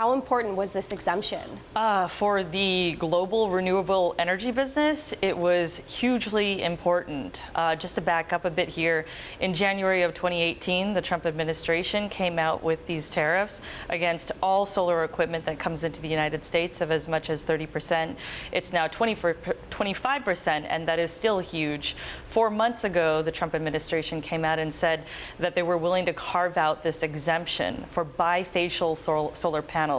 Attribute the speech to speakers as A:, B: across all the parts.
A: How important was this exemption?
B: For the global renewable energy business, it was hugely important. Just to back up a bit here, in January of 2018, the Trump administration came out with these tariffs against all solar equipment that comes into the United States of as much as 30%. It's now 25%, and that is still huge. 4 months ago, the Trump administration came out and said that they were willing to carve out this exemption for bifacial solar panels.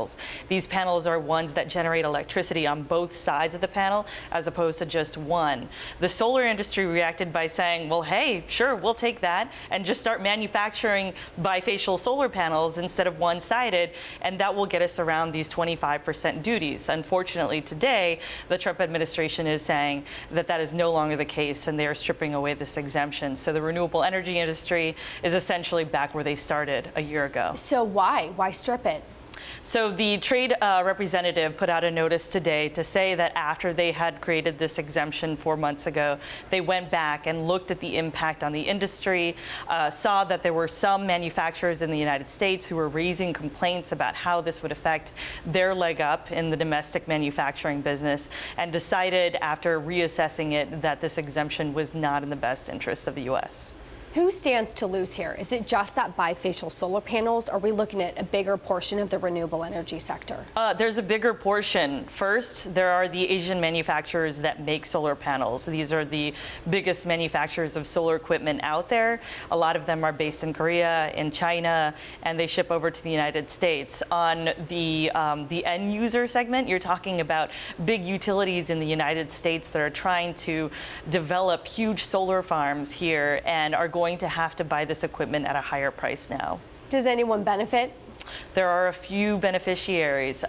B: These panels are ones that generate electricity on both sides of the panel as opposed to just one. The solar industry reacted by saying, well, hey, sure, we'll take that and just start manufacturing bifacial solar panels instead of one-sided, and that will get us around these 25% duties. Unfortunately, today, the Trump administration is saying that that is no longer the case, and they are stripping away this exemption. So the renewable energy industry is essentially back where they started a year ago.
A: So why? Why strip it?
B: So the trade representative put out a notice today to say that after they had created this exemption 4 months ago, they went back and looked at the impact on the industry, saw that there were some manufacturers in the United States who were raising complaints about how this would affect their leg up in the domestic manufacturing business, and decided after reassessing it that this exemption was not in the best interest of the U.S.
A: Who stands to lose here? Is it just that bifacial solar panels? Or are we looking at a bigger portion of the renewable energy sector?
B: There's a bigger portion. First, there are the Asian manufacturers that make solar panels. These are the biggest manufacturers of solar equipment out there. A lot of them are based in Korea, in China, and they ship over to the United States. On the end user segment, you're talking about big utilities in the United States that are trying to develop huge solar farms here and are going to have to buy this equipment at a higher price now.
A: Does anyone benefit?
B: There are a few beneficiaries.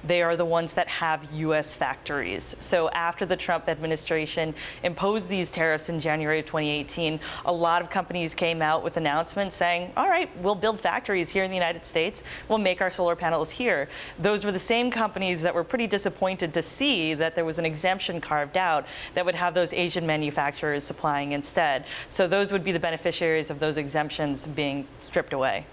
B: They are the ones that have U.S. factories. So after the Trump administration imposed these tariffs in January of 2018, a lot of companies came out with announcements saying, all right, we'll build factories here in the United States. We'll make our solar panels here. Those were the same companies that were pretty disappointed to see that there was an exemption carved out that would have those Asian manufacturers supplying instead. So those would be the beneficiaries of those exemptions being stripped away.